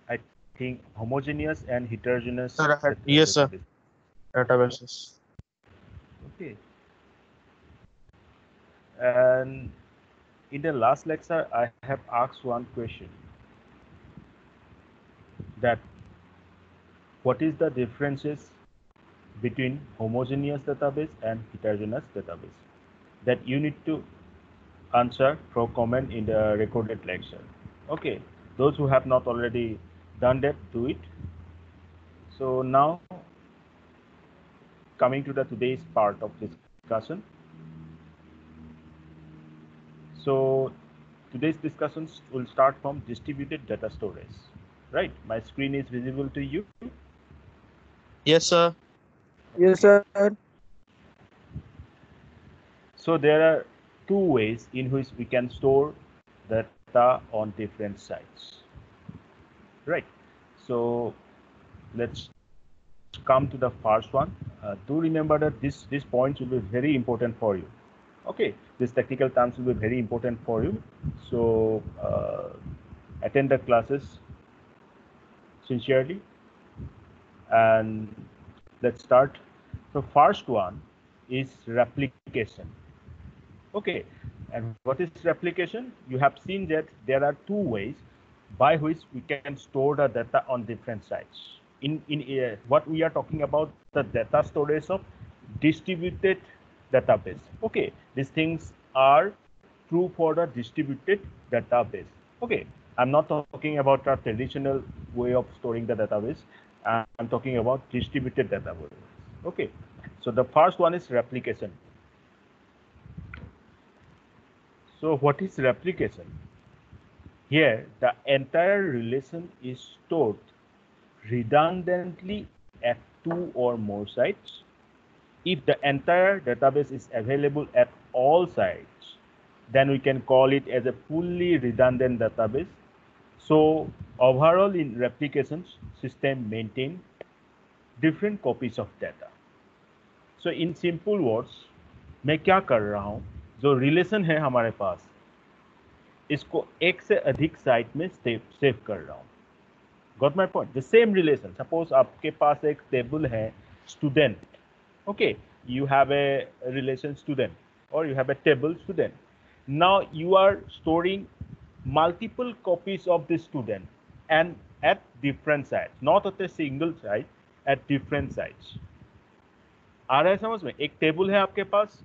I think homogeneous and heterogeneous Sir, yes, sir. database. Databases. Okay. And in the last lecture, I have asked one question that what is the differences between homogeneous database and heterogeneous database that you need to answer for comment in the recorded lecture. Okay, those who have not already done that, do it. So now coming to the today's part of discussion. So today's discussions will start from distributed data storage. Right, my screen is visible to you. Yes, sir. Yes, sir. So there are two ways in which we can store data on different sites. Right. So let's come to the first one. Do remember that these points will be very important for you. Okay, these technical terms will be very important for you. So attend the classes sincerely, and let's start. So first one is replication. Okay, and what is replication? You have seen that there are two ways by which we can store the data on different sites. In what we are talking about, the data storage of distributed database. Okay, these things are true for the distributed database. Okay, I'm not talking about a traditional way of storing the database. I'm talking about distributed database. Okay, so the first one is replication. So what is replication? Here, the entire relation is stored redundantly at two or more sites. If the entire database is available at all sites, then we can call it as a fully redundant database. So overall in replications, system maintain different copies of data. So in simple words, मैं क्या कर रहा हूँ, जो relation है हमारे पास, इसको एक से अधिक साइट में सेव कर रहा हूँ. Got my point? The same relation. Suppose आपके पास एक टेबल है student. Okay, you have a relation student or you have a table student. Now you are storing multiple copies of the student and at different sites, not at a single site, at different sites. आ रहा है समझ में? एक table है आपके पास,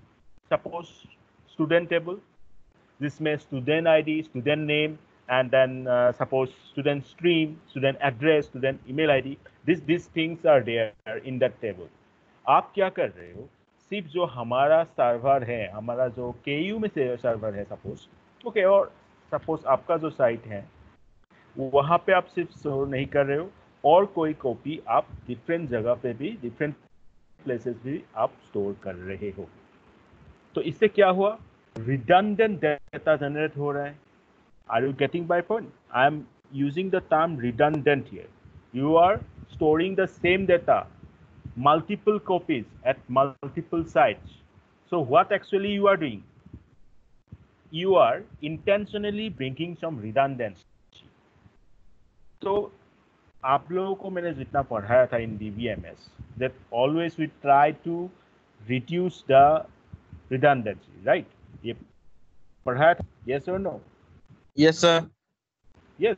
suppose student table, जिसमें student ID, student name, and then suppose student stream, student address, student email id, these things are there in that table. आप क्या कर रहे हो, सिर्फ जो हमारा सर्वर है, हमारा जो KU में से सर्वर है सपोज, ओके, और सपोज आपका जो साइट है वहाँ पे आप सिर्फ स्टोर नहीं कर रहे हो, और कोई कॉपी आप डिफरेंट जगह पे भी, डिफरेंट प्लेसेस भी आप स्टोर कर रहे हो. तो इससे क्या हुआ, रिडंडेंट डेटा जनरेट हो रहा है. Are you getting my point? I am using the term redundant here. You are storing the same data, multiple copies at multiple sites. So what actually you are doing? You are intentionally bringing some redundancy. So आप लोगों को मैंने जितना पढ़ाया था in DBMS, that always we try to reduce the redundancy, right? ये पढ़ाया था, yes or no? Yes, sir. Yes.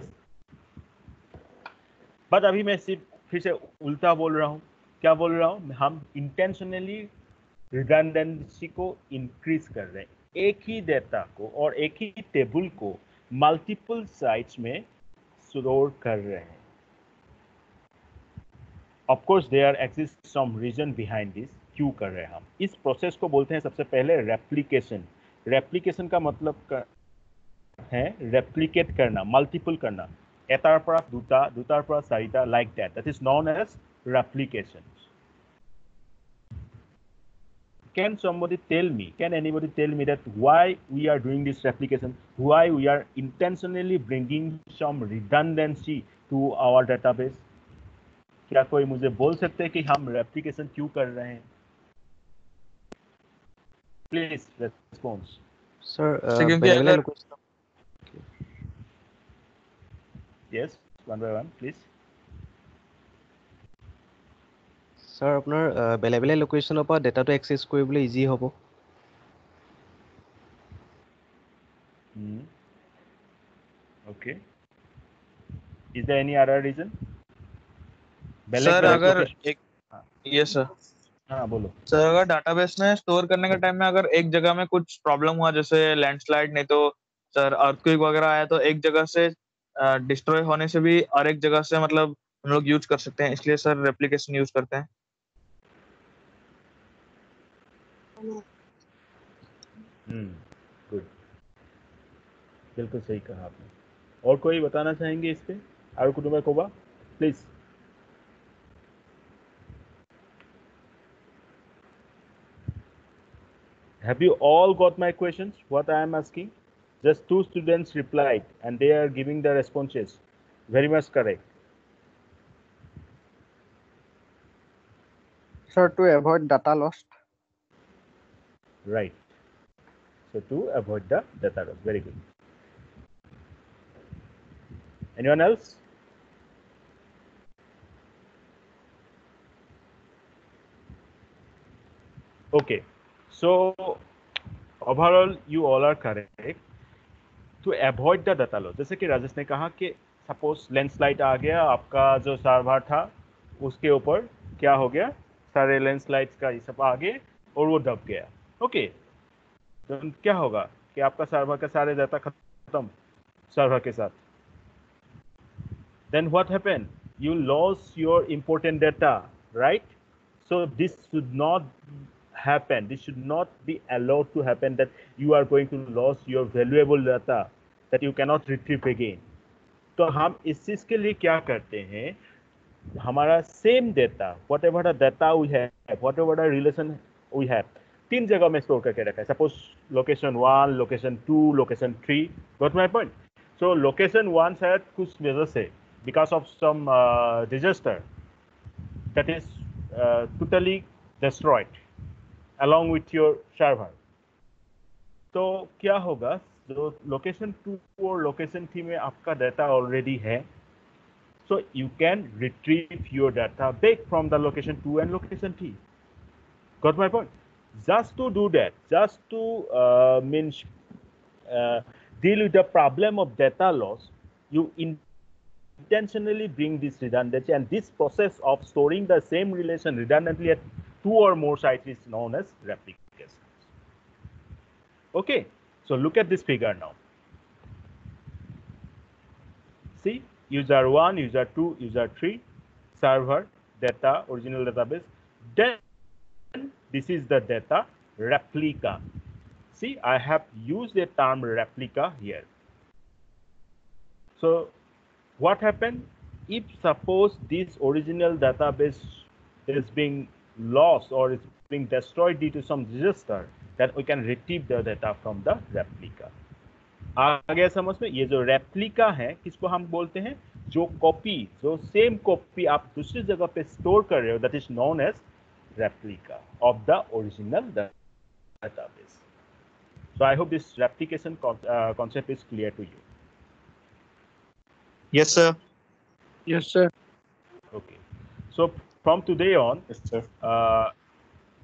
But अभी मैं सिर्फ फिर से उल्टा बोल रहा हूँ. क्या बोल रहा हूँ, हम इंटेंशनली रिडंडेंसी को इंक्रीज कर रहे हैं. एक ही डेटा को और एक ही टेबल को मल्टीपल साइट्स में स्टोर कर रहे हैं. Of course there exist some reason behind this. क्यों कर रहे हैं हम इस प्रोसेस को, बोलते हैं सबसे पहले रेप्लिकेशन. रेप्लिकेशन का मतलब है रेप्लिकेट करना, मल्टीपल करना, এটাৰ পৰা দুটা, দুটাৰ পৰা চাৰিটা, like that. That is known as replication. Can somebody tell me, can anybody tell me that why we are doing this replication, why we are intentionally bringing some redundancy to our database? क्या कोई मुझे बोल सकते हैं कि हम replication क्यों कर रहे हैं? Please response. Sir, क्योंकि पहले वाले अगर लोग Yes, one by one, please. Sir, আপোনাৰ বেলেগ লোকেশ্যনৰ পৰা ডাটাটো এক্সেছ কৰিবলৈ ইজি হ'ব। Okay. Is there any other reason? Sir अगर एक यस सर हाँ बोलो। सर अगर डाटाबेस में स्टोर करने के टाइम में अगर एक जगह में कुछ प्रॉब्लम हुआ जैसे लैंडस्लाइड नहीं तो सर अर्थक्वेक वगैरह आया तो एक जगह से डिस्ट्रॉय होने से भी और एक जगह से मतलब हम लोग यूज कर सकते हैं, इसलिए सर रेप्लिकेशन यूज करते हैं। गुड, बिल्कुल सही कहा आपने। और कोई बताना चाहेंगे इस पे? और कुटुंबा कोबा please. Have you all got my questions? What I am asking? Just 2 students replied and they are giving the responses. Very much correct. Sir, to avoid data loss. Right. So to avoid the data loss. Very good. Anyone else? Okay. So overall, you all are correct. To avoid the data loss, जैसे कि राजेश ने कहा कि suppose landslide आ गया, आपका जो server था उसके ऊपर क्या हो गया, सारे लैंडस्लाइड्स का ये सब आ गए और वो दब गया। ओके, तो क्या होगा कि आपका सर्वर का सारे डाटा खत्म सर्वर के साथ। Then what happened? You lost your important data, right? So this should not happen. This should not be allowed to happen, that you are going to lose your valuable data that you cannot retrieve again. तो हम इस चीज के लिए क्या करते हैं, हमारा same data, whatever the data we have, whatever the relation we have, 3 जगह में स्टोर करके रखा है। Suppose location 1, location 2, location 3। Got my point? So location 1 शायद कुछ वजह से because of some disaster that is totally destroyed along with your server, तो क्या होगा, जो लोकेशन 2 और लोकेशन 3 में आपका डाटा ऑलरेडी है, so you can retrieve your data back from the location 2 and location 3. Got my point? Just to do that, just to deal with the problem of data loss, you intentionally bring this redundancy, and this process of storing the same relation redundantly at 2 or more sites is known as replication. Okay, so look at this figure now. See, user 1, user 2, user 3, server, data, original database. Then this is the data replica. See, I have used the term replica here. So what happened if suppose this original database is being lost or is being destroyed due to some disaster, then we can retrieve the data from the replica. आ गया समझ में? ये जो replica है किसको हम बोलते हैं, जो कॉपी, जो सेम कॉपी आप दूसरी जगह पे स्टोर कर रहे हो, that is known as replica of the original database. So I hope this replication concept is clear to you. Yes sir. Yes, sir. Okay, so from today on, Yes sir.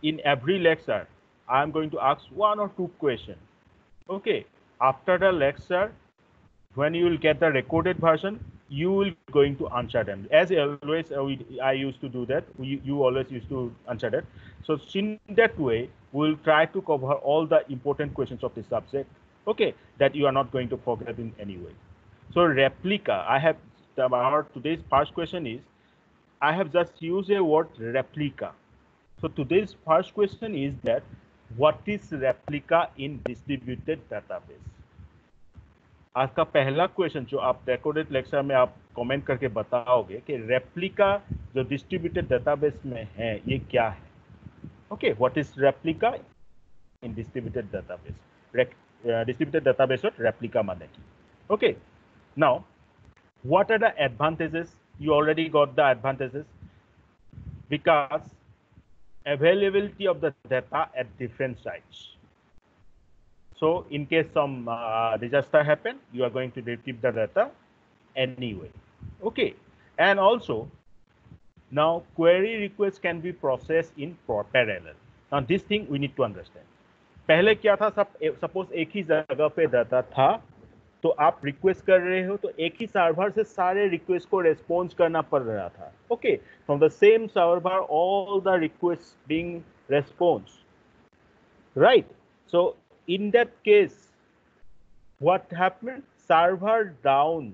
In every lecture I am going to ask 1 or 2 questions. Okay, after the lecture, when you will get the recorded version, you will going to answer them. As always, I used to do that. You always used to answer that. So in that way, we will try to cover all the important questions of the subject. Okay, that you are not going to forget in any way. So replica, I have our today's first question is, I have just used a word replica. So today's first question is that what is replica in distributed database? आज का पहला question जो आप recorded lecture में आप comment करके बताओगे कि रेप्लिका जो डिस्ट्रीब्यूटेड डेटाबेस में है ये क्या है। Okay, what is replica in distributed database? Distributed database और रेप्लिका माने की। Okay, now what are the advantages? You already got the advantages because availability of the data at different sites. So in case some disaster happen, you are going to retrieve the data anyway. Okay, and also now query requests can be processed in parallel. Now this thing we need to understand. पहले क्या था, suppose एक ही जगह पे data था, तो आप request कर रहे हो तो एक ही सर्वर से सारे रिक्वेस्ट को रेस्पॉन्स करना पड़ रहा था. Okay, from the same server all the request being response, right? So in that case what happened? Server down,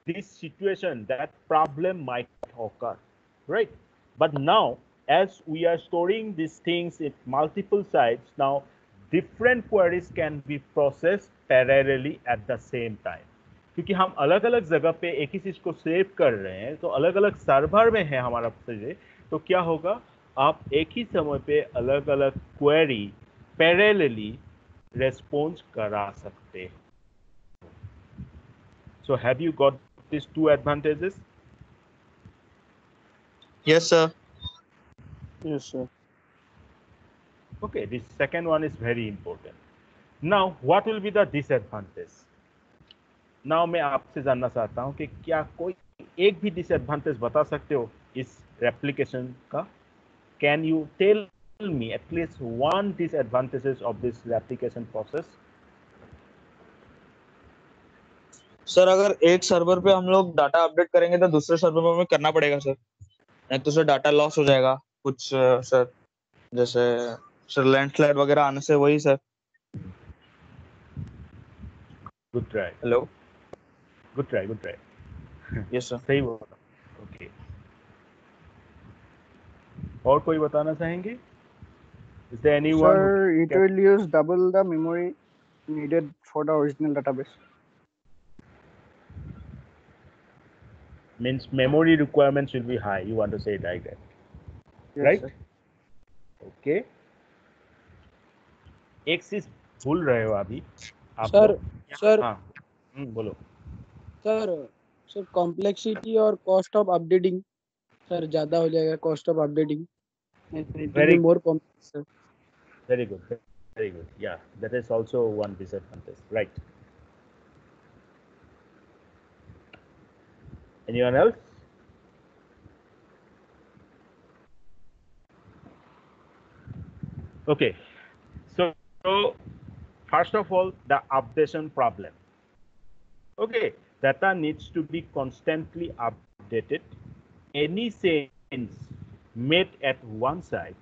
this situation, that problem might occur, right? But now as we are storing these things in multiple sites, now different queries can be processed parallelly at the same time. क्योंकि हम अलग अलग जगह पे एक ही चीज को save कर रहे हैं, तो अलग अलग सर्वर में है हमारा चीजें, तो क्या होगा, आप एक ही समय पे अलग अलग क्वेरी पैरेलली रेस्पॉन्स करा सकते हैं. So have you got these two advantages? Yes, sir. Yes, sir. Okay, this second one is very important. Now, what will be the disadvantage? Now, मैं आपसे जानना चाहता हूँ कि क्या कोई एक भी disadvantage बता सकते हो इस replication का? Can you tell me at least one disadvantages of this replication process? Sir अगर एक सर्वर पे हम लोग डाटा अपडेट करेंगे तो दूसरे सर्वर में हमें करना पड़ेगा सर, नहीं तो सर डाटा लॉस हो जाएगा कुछ सर, जैसे सर लैंडस्लाइड वगैरह आने से. वही sir. Good try. Hello. Good try. Good try. Yes sir. सही बोला. Okay. और कोई बताना चाहेंगे? Is there anyone? Sir, it will use double the memory needed for the original database. Means memory requirements will be high. You want to say it like that, Yes, right? sir. Okay. एक चीज भूल रहे हो अभी आप sir लोग. Sir हाँ, बोलो. सर सर कॉम्प्लेक्सिटी और कॉस्ट ऑफ अपडेटिंग सर ज्यादा हो जाएगा. Cost of updating Very- more complex sir. Very good. Very good. Yeah, that is also one disadvantage, right? Anyone else? Okay. So first of all, the updation problem. Okay, data needs to be constantly updated. Any change made at one site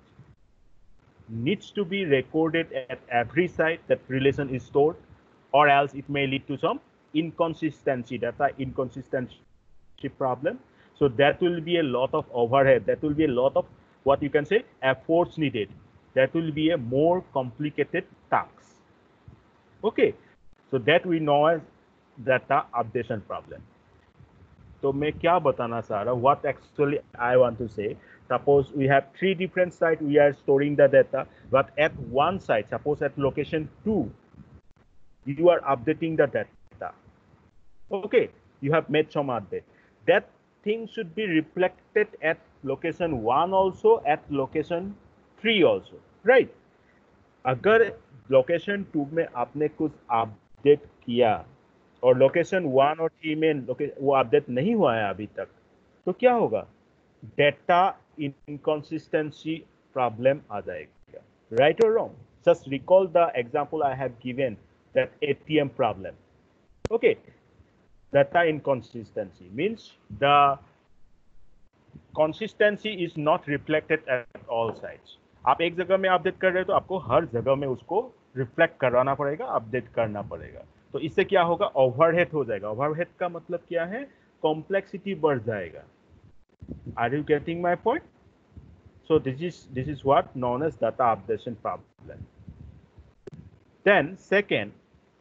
needs to be recorded at every site that relation is stored, or else it may lead to some inconsistency, data inconsistency problem. So that will be a lot of overhead. That will be a lot of what you can say efforts needed. That will be a more complicated task. Okay, so that we know as data updation problem. तो मैं क्या बताना चाह रहा हूँ, what actually I want to say, suppose we have 3 different sites we are storing the data, but at one site, suppose at location 2, you are updating the data. Okay, you have made some update. That thing should be reflected at location 1 also, at location 3 also, right? अगर location 2 में आपने कुछ update किया और location 1 और 3 में वो update नहीं हुआ है अभी तक, तो क्या होगा, डेटा इनकंसिस्टेंसी प्रॉब्लम आ जाएगा, राइट और wrong? Just recall the example I have given, that ATM problem. Okay, data inconsistency means the consistency is not reflected at all sites. आप एक जगह में अपडेट कर रहे हो तो आपको हर जगह में उसको रिफ्लेक्ट कराना पड़ेगा, अपडेट करना पड़ेगा. तो इससे क्या होगा, ओवरहेड हो जाएगा. ओवरहेड का मतलब क्या है, कॉम्प्लेक्सिटी बढ़ जाएगा. Are you getting my point? So this is what known as data updation problem. Then second,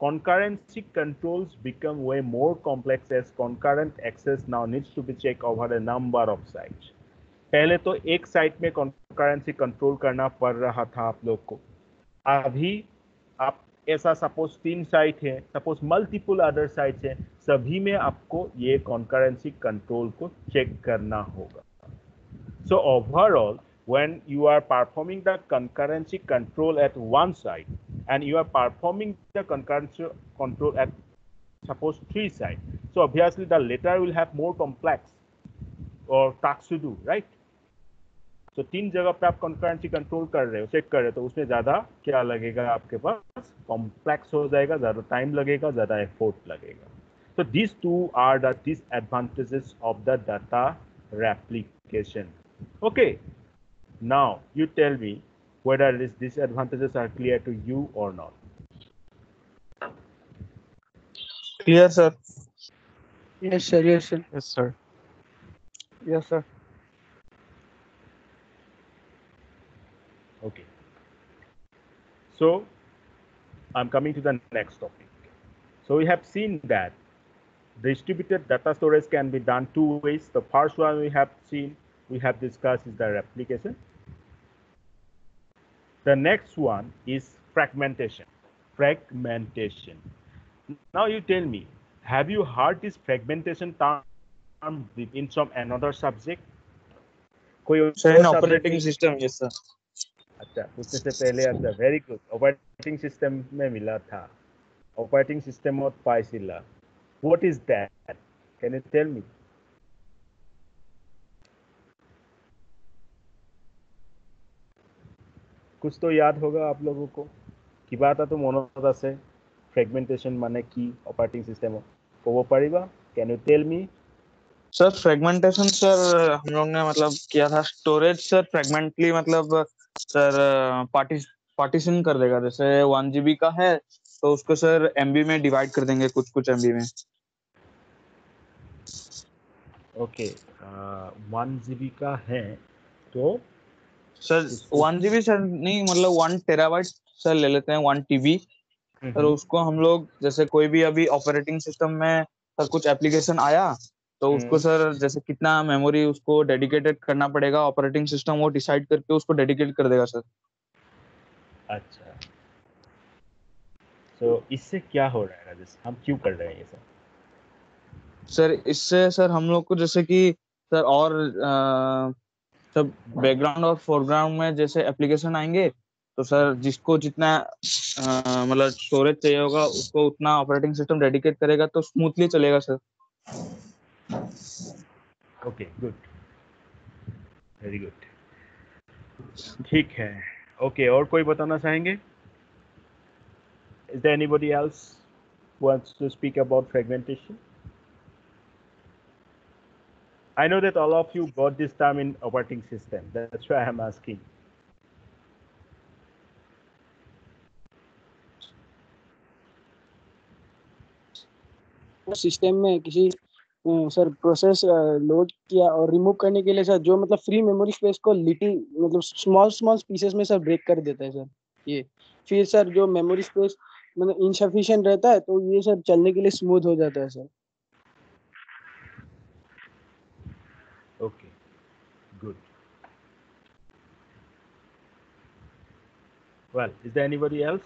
concurrency controls become way more complex as concurrent access now needs to be checked over a number of sites. पहले तो एक site में concurrency control करना पड़ रहा था आप लोग को. अभी आप ऐसा सपोज 3 साइट है, सपोज मल्टीपल अदर साइट्स है, सभी में आपको ये concurrency कंट्रोल को चेक करना होगा. So overall, when you are performing the concurrency control at one site and you are performing the concurrency control at suppose 3 sites, So obviously the latter will have more complex or tasks to do, right? तो 3 जगह पे आप concurrency control कर रहे हो, check कर रहे हो, तो उसमें ज़्यादा क्या लगेगा आपके पास, कॉम्प्लेक्स हो जाएगा, ज़्यादा टाइम लगेगा, ज़्यादा एफर्ट लगेगा. So these two are the disadvantages of the data replication. Okay, now you tell me whether these disadvantages are clear to you or not. Clear, sir. Yes, sir. Yes, sir. Yes, sir. Yes, sir. Okay. So I'm coming to the next topic. So we have seen that distributed data storage can be done 2 ways. The first one we have discussed is the replication. The next one is fragmentation. Now you tell me, have you heard this fragmentation term in some another subject? कोई Sir, in और operating subject? system, yes, sir. अच्छा, पूछने से पहले अच्छा, very good. Operating system में मिला था. ऑपरेटिंग सिस्टम और पाइसिला. What is that? Can you tell me? कुछ तो याद होगा आप लोगों को. কিবা এটা তো মনত আছে. Fragmentation মানে কি অপারেটিং সিস্টেম ক'ব পাৰিবা? Can you tell me? Sir fragmentation sir हम लोग ने मतलब किया था स्टोरेज सर फ्रेगमेंटली मतलब सर पार्टीशन कर देगा. जैसे 1 GB का है तो उसको सर MB में डिवाइड कर देंगे, कुछ कुछ MB में. ओके, 1 GB का है तो सर 1 GB सर नहीं, मतलब 1 टेराबाइट सर ले लेते हैं, 1 TB. सर उसको हम लोग जैसे कोई भी अभी ऑपरेटिंग सिस्टम में सर कुछ एप्लीकेशन आया तो उसको सर जैसे कितना मेमोरी उसको डेडिकेटेड करना पड़ेगा, ऑपरेटिंग सिस्टम वो डिसाइड करके उसको डेडिकेट कर देगा सर. अच्छा, तो इससे क्या हो रहा है राजेश? हम क्यों कर रहे हैं ये सब? सर इससे सर हम लोग को जैसे कि सर और सब बैकग्राउंड और फोरग्राउंड में जैसे एप्लीकेशन आएंगे तो सर जिसको जितना मतलब स्टोरेज चाहिए होगा उसको उतना ऑपरेटिंग सिस्टम डेडिकेट करेगा तो स्मूथली चलेगा sir. Okay, good, very good. ठीक है. ओके, और कोई बताना चाहेंगे? Is there anybody else who wants to speak about fragmentation? I know that all of you got this term in operating system. That's why I'm asking. System में किसी sir process load किया और remove करने के लिए sir जो मतलब free memory space को लिटिल मतलब स्मॉल पीसेस में सर ब्रेक कर देता है सर ये. फिर सर जो मेमोरी स्पेस मतलब इनसफिशिएंट रहता है तो ये सर चलने के लिए स्मूथ हो जाता है sir. Okay, good. Well, is there anybody else?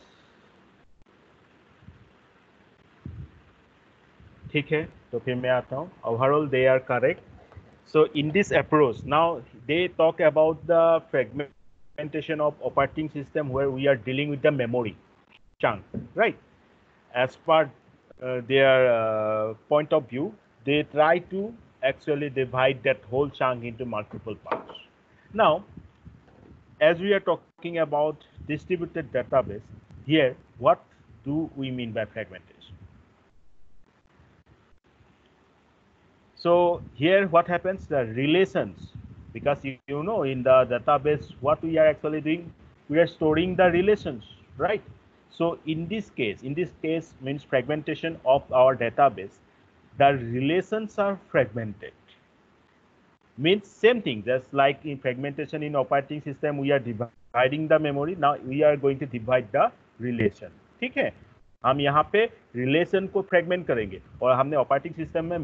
ठीक है, तो फिर मैं आता हूँ. Overall, they are correct. So in this approach, now they talk about the fragmentation of operating system where we are dealing with the memory chunk, right? As per their point of view, they try to actually divide that whole chunk into multiple parts. Now, as we are talking about distributed database, here, what do we mean by fragmentation? So here what happens, the relations, because you know in the database what we are actually doing, we are storing the relations, right? So in this case means fragmentation of our database, the relations are fragmented. Means same thing, just like in fragmentation in operating system we are dividing the memory, now we are going to divide the relation. ठीक है, हम यहाँ पे relation को fragment करेंगे और हमने operating system में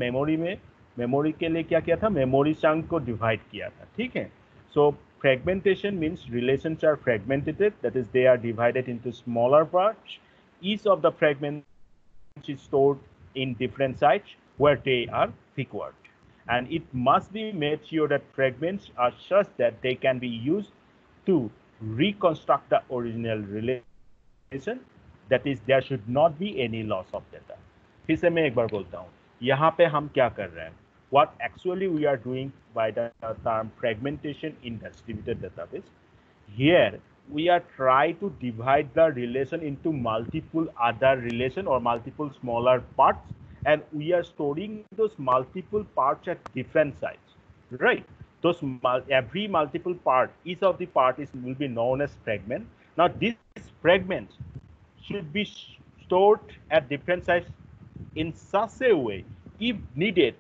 मेमोरी के लिए क्या किया था, मेमोरी चंक को डिवाइड किया था. ठीक है, सो fragmentation means relations are fragmented, that is they are divided into smaller parts. Each of the fragments is stored in different sites where they are secured, and it must be made sure that fragments are such that they can be used to reconstruct the original relation. That is, there should not be any loss of data. फिर से मैं एक बार बोलता हूँ, यहाँ पे हम क्या कर रहे हैं? What actually we are doing by the term fragmentation in distributed database? Here we are trying to divide the relation into multiple other relation or multiple smaller parts, and we are storing those multiple parts at different sites, right? Those every multiple part, each of the part will be known as fragment. Now these fragments should be stored at different sites in such a way, if needed,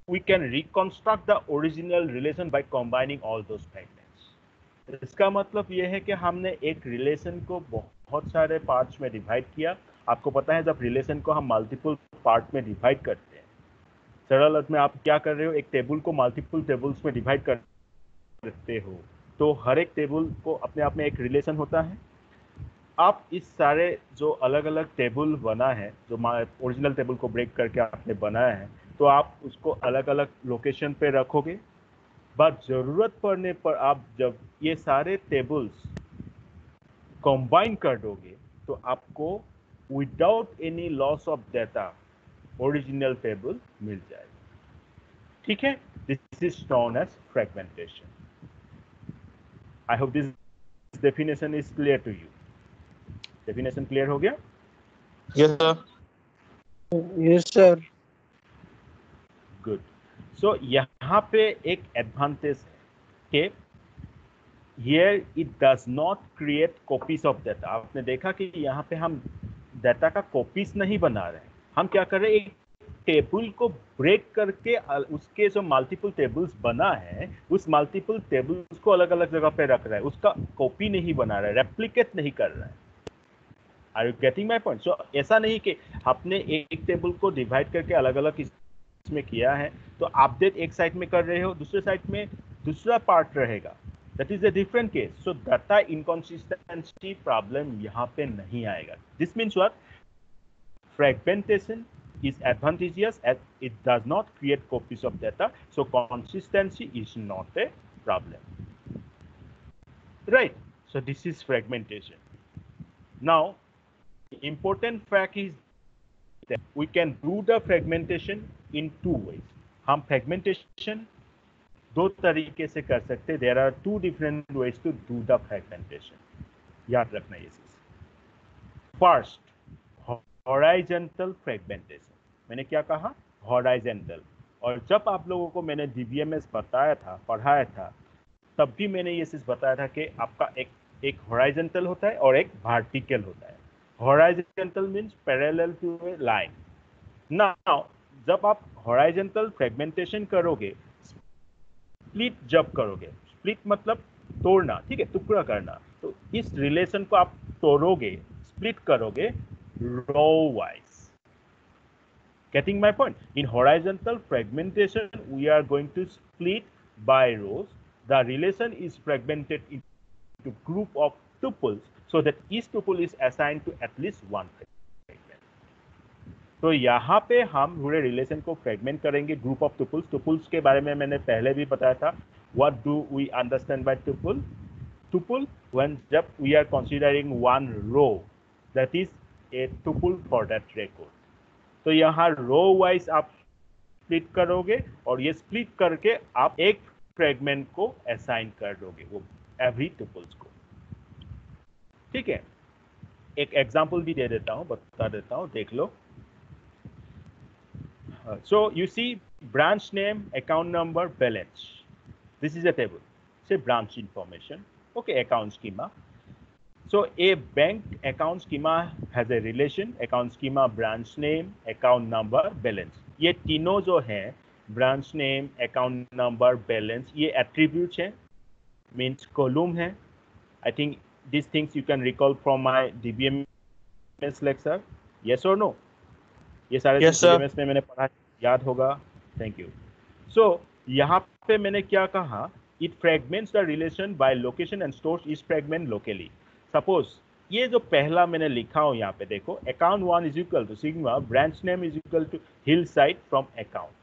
we can reconstruct the original relation by combining all those fragments. इसका मतलब ये है कि हमने एक relation को बहुत सारे पार्ट्स में डिवाइड किया। आपको पता है जब रिलेशन को हम मल्टीपल पार्ट में डिवाइड करते हैं, सरल अर्थ में आप क्या कर रहे हो, एक टेबल को मल्टीपल टेबल्स में डिवाइड करते हो, तो हर एक टेबल को अपने आप में एक रिलेशन होता है। आप इस सारे जो अलग अलग टेबल बना है, जो ओरिजिनल टेबल को ब्रेक करके आपने बनाया है, तो आप उसको अलग अलग लोकेशन पे रखोगे। बट जरूरत पड़ने पर आप जब ये सारे टेबल्स कंबाइन कर दोगे तो आपको without any loss of data original table मिल जाएगा। ठीक है, this is known as fragmentation. I hope this definition is clear to you. Definition clear हो गया? Yes sir. Yes sir. Good. So यहाँ पे एक एडवांटेज है कि here it does not create copies of data. आपने देखा कि यहाँ पे हम डाटा का कॉपीज नहीं बना रहे हैं, हम क्या कर रहे हैं, एक टेबल को ब्रेक करके उसके जो मल्टीपल टेबल्स बना है उस मल्टीपल टेबल्स को अलग अलग जगह पे रख रहा है, उसका कॉपी नहीं बना रहा है, रेप्लिकेट नहीं कर रहा है। Are you getting my point? So ऐसा नहीं कि आपने एक टेबल को डिवाइड करके अलग अलग इसमें किया है तो अपडेट एक साइड में कर रहे हो, दूसरे साइड में दूसरा पार्ट रहेगा, that is a different case. So data inconsistency problem यहाँ पे नहीं आएगा। This means what? Fragmentation is advantageous as it does not create copies of data, so consistency is not a problem, right? So this is fragmentation. Now important fact is that we can do the fragmentation in two ways. हम fragmentation दो तरीके से कर सकते हैं। There are two different ways to do the fragmentation. याद रखना ये चीज। First, horizontal fragmentation। मैंने क्या कहा? horizontal। और जब आप लोगों को मैंने DBMS बताया था, पढ़ाया था, तब भी मैंने ये चीज बताया था कि आपका एक horizontal होता है और एक vertical होता है। horizontal means parallel to a line. Now जब आप horizontal fragmentation करोगे, split जब करोगे, split मतलब तोड़ना, ठीक है, टुकड़ा करना, तो इस रिलेशन को आप तोड़ोगे, स्प्लिट करोगे row wise. Getting my point? In horizontal fragmentation, we are going to split by rows. The relation is fragmented into group of tuples so that each tuple is assigned to at least one fragment. तो यहाँ पे हम पूरे relation को fragment करेंगे group of tuples. Tuples के बारे में मैंने पहले भी बताया था। What do we understand by tuple? Tuple, when जब we are considering one row, that is a tuple for that record. तो यहाँ रो वाइज आप स्प्लिट करोगे और ये स्प्लिट करके आप एक फ्रेगमेंट को असाइन कर दोगे वो एवरी टुपल्स को। ठीक है, एक एग्जांपल भी दे देता हूँ, बता देता हूँ, देख लो। So you see branch name, account number, balance. This is a table, से branch information, okay, account schema. So a bank account schema has a relation, account schema, branch name, account number, balance. ये तीनों जो हैं, branch name, account number, balance, ये attributes हैं, means column है। I think these things you can recall from my DBMS lecture. Yes or no? ये सारे Yes, sir. DBMS में मैंने पढ़ा, याद होगा। Thank you. So यहाँ पे मैंने क्या कहा? It fragments the relation by location and stores each fragment locally. Suppose ये जो पहला मैंने लिखा हूं यहाँ पे देखो, account 1 is equal to sigma branch name is equal to hill side from account.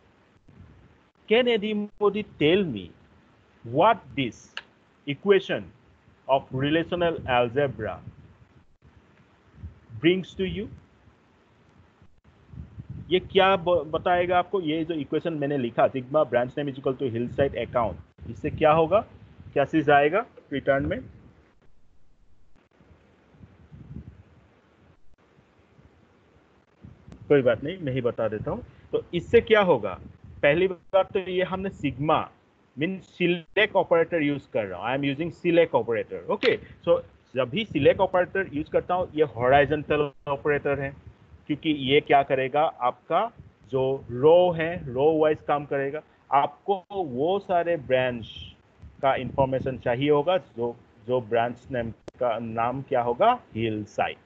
Can anybody tell me what this equation of relational algebra brings to you? ये क्या बताएगा आपको? ये जो इक्वेशन मैंने लिखा, sigma branch name is equal to hill side account, इससे क्या होगा, क्या चीज आएगा रिटर्न में? कोई बात नहीं, मैं ही बता देता हूं। तो इससे क्या होगा, पहली बात तो ये हमने sigma mean select operator use कर रहा हूं, I am using select operator. Okay, so जब भी सिलेक्ट ऑपरेटर यूज करता हूं, ये हॉराइजॉन्टल ऑपरेटर है, क्योंकि ये क्या करेगा, आपका जो रो है रो वाइज काम करेगा। आपको वो सारे ब्रांच का इंफॉर्मेशन चाहिए होगा जो जो ब्रांच नेम का नाम क्या होगा, hill side.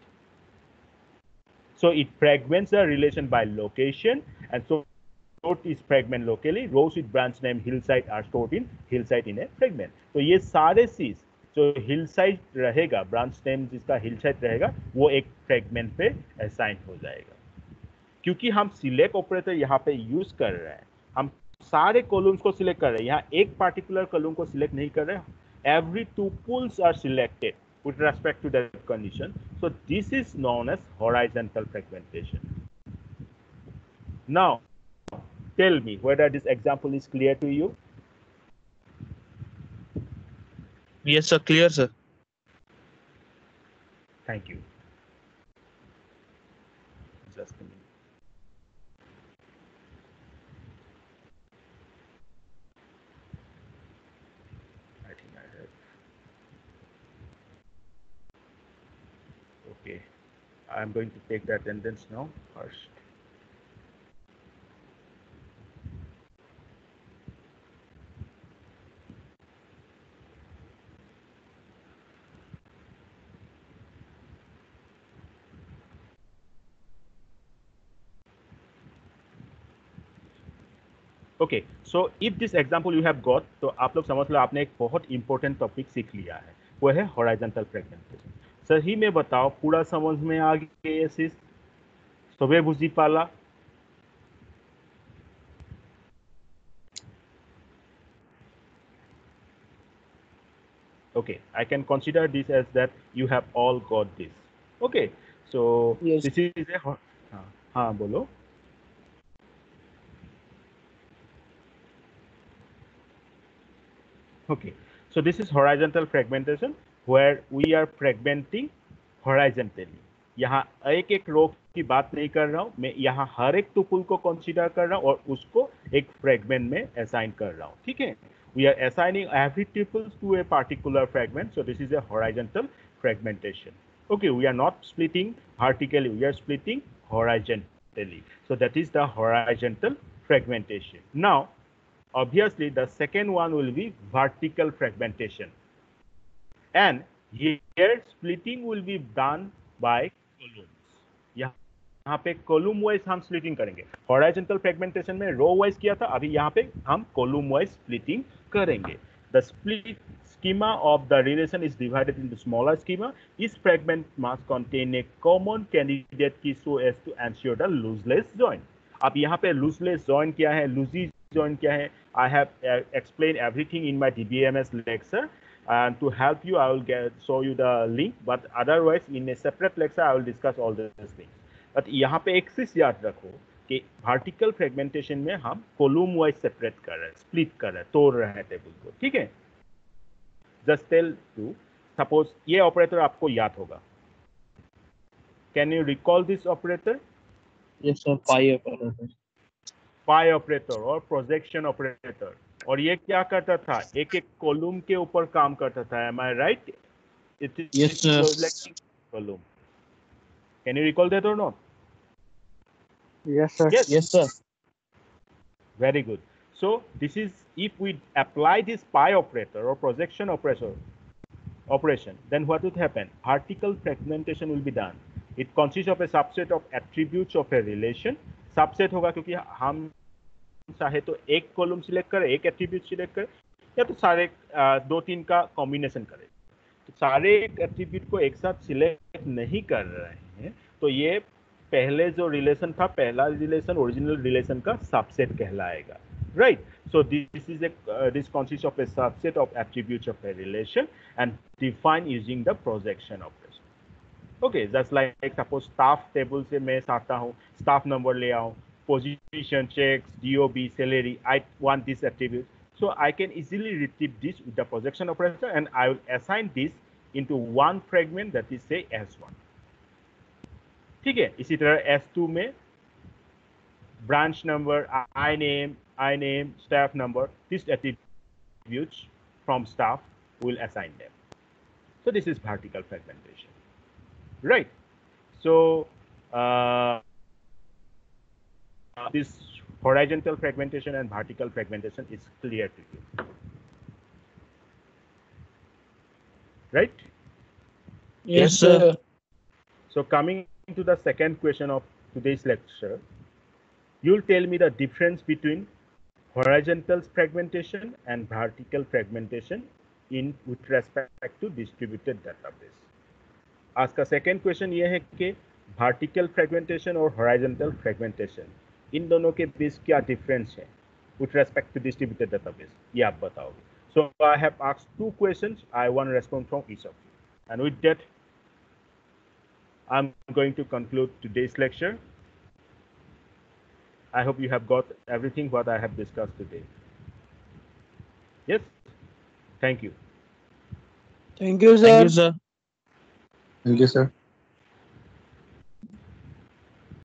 So it fragments the relation by location, and so stored is fragment locally. Rows with branch name hillside are stored in hillside in a fragment. तो ये सारे चीज जो hillside रहेगा, ब्रांच नेम जिसका hillside रहेगा, वो एक फ्रेगमेंट पे असाइन हो जाएगा। क्योंकि हम सिलेक्ट ऑपरेटर यहाँ पे यूज कर रहे हैं, हम सारे कॉलम्स को सिलेक्ट कर रहे हैं, यहाँ एक पार्टिकुलर कॉलम को सिलेक्ट नहीं कर रहे हैं। Every tuples are selected with respect to that condition. So this is known as horizontal fragmentation. Now, tell me whether this example is clear to you. Yes sir, clear sir. Thank you. Just a minute. I think I have. Okay. I'm going to take the attendance now first. Okay, so if this example you have got, तो आप लोग समझ लो आपने एक बहुत important topic सीख लिया है, वो है हॉराइजॉन्टल फ्रेगमेंटेशन। सही में बताओ, पूरा समझ में आ गया ये चीज? सबे बुझी पाला? Okay, I can consider this as that you have all got this. Okay, so Yes. this is a हाँ बोलो। Okay, so this is horizontal fragmentation where we are fragmenting horizontally. यहाँ एक एक रो की बात नहीं कर रहा हूँ मैं, यहाँ हर एक टुपल को कंसीडर कर रहा हूँ और उसको एक फ्रेगमेंट में असाइन कर रहा हूँ। ठीक है, we are assigning every tuple to a particular fragment, so this is a horizontal fragmentation. Okay, we are not splitting vertically, we are splitting horizontally, so that is the horizontal fragmentation. Now obviously the second one will be vertical fragmentation, and here splitting will be done by columns. यहाँ पे column wise हम splitting करेंगे। Horizontal fragmentation में row wise किया था, अभी यहाँ पे हम कॉलम वाइज स्प्लिटिंग करेंगे। The split schema of the relation is divided into smaller schema. Each fragment must contain a common candidate key so as to ensure the lossless join. अब यहाँ पे lossless join क्या है, loosey join क्या है, I have explained everything in my DBMS lecture, and to help you I will show you the link, but otherwise in a separate lecture I will discuss all these things. But यहाँ पे एक चीज याद रखो कि vertical fragmentation में हम column wise separate कर रहे हैं, स्प्लिट कर रहे हैं, तोड़ रहे हैं टेबल को। ठीक है, जस्ट टेल टू, सपोज ये ऑपरेटर आपको याद होगा, can you recall this operator? Yes sir, pi operator. Pi operator और प्रोजेक्शन ऑपरेटर, और ये क्या करता था, एक एक कॉलम के ऊपर काम करता था। Am I right? It is column. Can you recall that or not? Yes, sir. Yes sir. Very good. So this is, if we apply this pi operator or projection operation, then what would happen? Vertical fragmentation will be done. It consists of a subset of attributes of a relation. Subset होगा क्योंकि हम चाहे तो एक column select करें, एक attribute select करें, या तो सारे दो तीन का कॉम्बिनेशन करें। तो सारे एट्रीब्यूट को एक साथ सिलेक्ट नहीं कर रहे हैं, तो ये पहले जो रिलेशन था, पहला रिलेशन ओरिजिनल रिलेशन का सबसेट कहलाएगा, right? So this consists of a subset of attributes of a relation and defined using the projection operation. Okay, just like suppose staff table से मैं चाहता हूँ स्टाफ नंबर ले आऊँ, position, checks, DOB, salary. I want this attribute. So I can easily retrieve this with the projection operator, and I will assign this into one fragment that is say S1. ठीक है. इसी तरह S2 में branch number, I name, staff number, these attributes from staff will assign them. So this is vertical fragmentation, right? So this horizontal fragmentation and vertical fragmentation is clear to you, right? Yes, sir. So coming to the second question of today's lecture, you'll tell me the difference between horizontal fragmentation and vertical fragmentation in with respect to distributed database. आज का second question ये है कि vertical fragmentation और horizontal fragmentation इन दोनों के बीच क्या difference है with respect to distributed database, ये आप बताओगे. So I have asked 2 questions. I want response from each of you. And with that, I'm going to conclude today's lecture. I hope you have got everything what I have discussed today. Yes? Thank you. Thank you, sir. Thank you, sir. Thank you, sir.